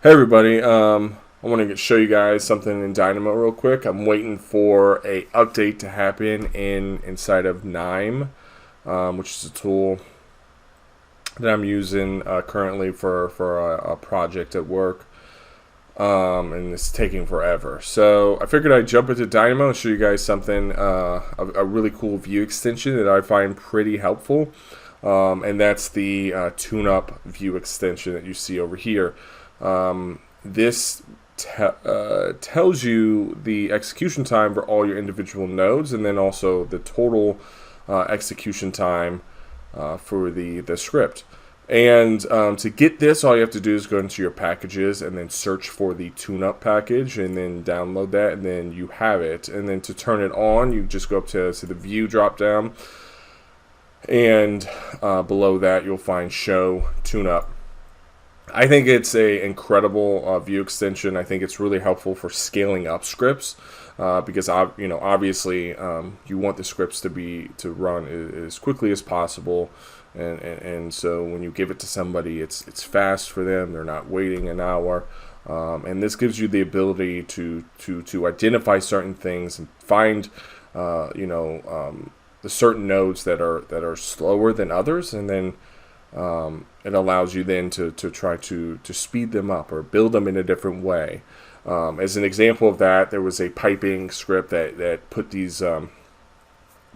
Hey everybody, I want to show you guys something in Dynamo real quick. I'm waiting for a update to happen inside of Nime, which is a tool that I'm using currently for a project at work, and it's taking forever. So I figured I'd jump into Dynamo and show you guys something, a really cool view extension that I find pretty helpful, and that's the TuneUp view extension that you see over here. This tells you the execution time for all your individual nodes, and then also the total execution time for the script. And to get this, all you have to do is go into your packages and then search for the TuneUp package, and then download that, and then you have it. And then to turn it on, you just go up to the view drop down, and below that you'll find show TuneUp. I think it's an incredible view extension. I think it's really helpful for scaling up scripts because obviously you want the scripts to run as quickly as possible, and so when you give it to somebody, it's fast for them. They're not waiting an hour, and this gives you the ability to identify certain things and find the certain nodes that are slower than others, and then it allows you then to try to speed them up or build them in a different way. As an example of that, there was a piping script that put these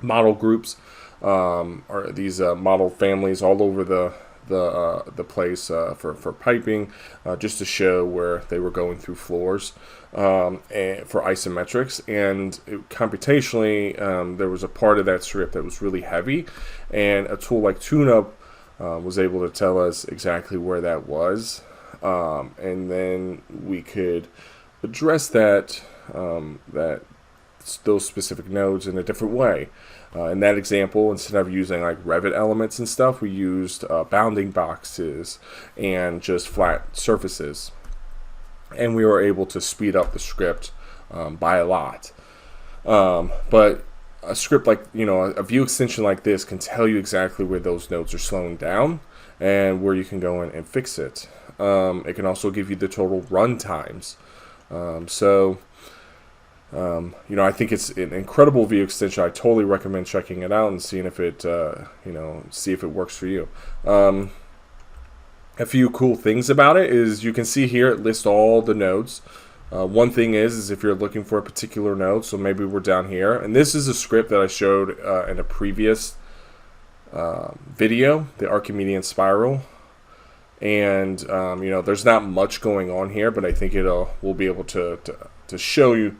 model groups or these model families all over the place for piping, just to show where they were going through floors, and for isometrics. And computationally, there was a part of that script that was really heavy, and a tool like TuneUp was able to tell us exactly where that was, and then we could address those specific nodes in a different way. In that example, instead of using like Revit elements and stuff, we used bounding boxes and just flat surfaces, and we were able to speed up the script by a lot. But a script like, a view extension like this can tell you exactly where those nodes are slowing down and where you can go in and fix it. It can also give you the total run times. I think it's an incredible view extension. I totally recommend checking it out and seeing if it, see if it works for you. A few cool things about it is you can see here it lists all the nodes. One thing is if you're looking for a particular node, so maybe we're down here, and this is a script that I showed in a previous video, the Archimedean spiral, and there's not much going on here, but I think we'll be able to show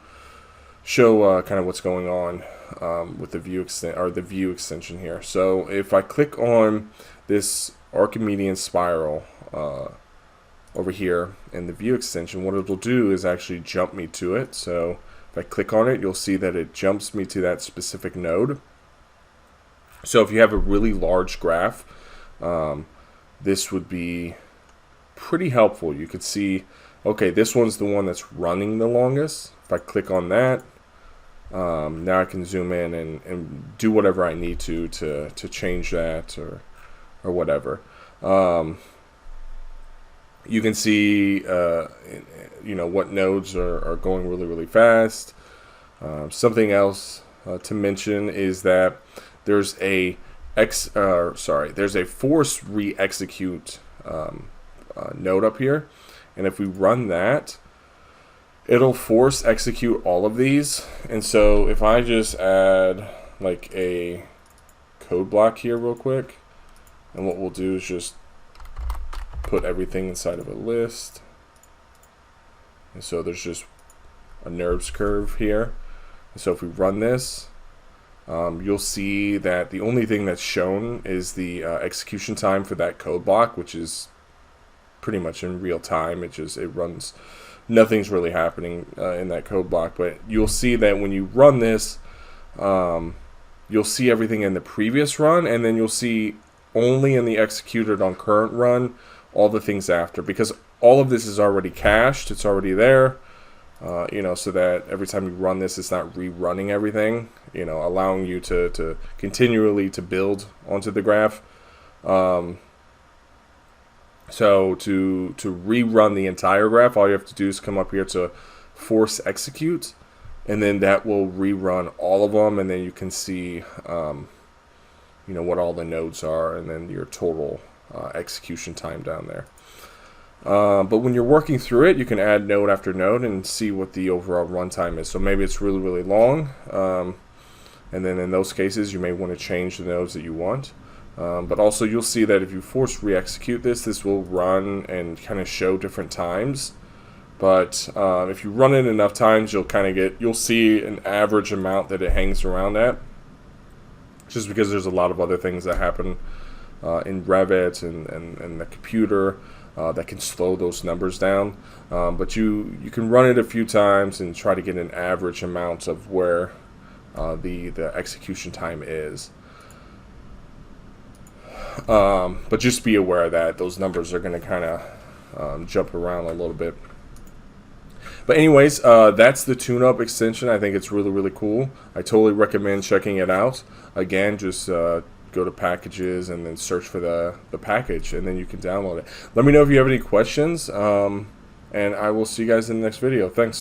kind of what's going on with the view extension here. So if I click on this Archimedean spiral over here in the view extension, what it'll do is actually jump me to it. So if I click on it, you'll see that it jumps me to that specific node. So if you have a really large graph, this would be pretty helpful. You could see, okay, this one's the one that's running the longest. If I click on that, now I can zoom in and do whatever I need to change that or whatever. You can see, what nodes are going really, really fast. Something else to mention is that there's a force re-execute node up here, and if we run that, it'll force execute all of these. And so if I just add like a code block here real quick, and what we'll do is just put everything inside of a list, and so there's just a NURBS curve here. And so if we run this, you'll see that the only thing that's shown is the execution time for that code block, which is pretty much in real time. It runs, nothing's really happening in that code block, but you'll see that when you run this, you'll see everything in the previous run, and then you'll see only in the executed on current run all the things after, because all of this is already cached, it's already there, so that every time you run this, it's not rerunning everything, allowing you to continually to build onto the graph. So to rerun the entire graph, all you have to do is come up here to force execute, and then that will rerun all of them, and then you can see what all the nodes are, and then your total execution time down there. But when you're working through it, you can add node after node and see what the overall runtime is. So maybe it's really, really long, and then in those cases, you may want to change the nodes that you want. But also, you'll see that if you force re-execute this will run and kind of show different times. But if you run it enough times, you'll see an average amount that it hangs around at. Just because there's a lot of other things that happen in Revit and the computer that can slow those numbers down. But you can run it a few times and try to get an average amount of where the execution time is. But just be aware that those numbers are going to kind of jump around a little bit. But anyways, that's the TuneUp extension. I think it's really, really cool. I totally recommend checking it out. Again, just go to packages and then search for the package, and then you can download it. Let me know if you have any questions, and I will see you guys in the next video. Thanks.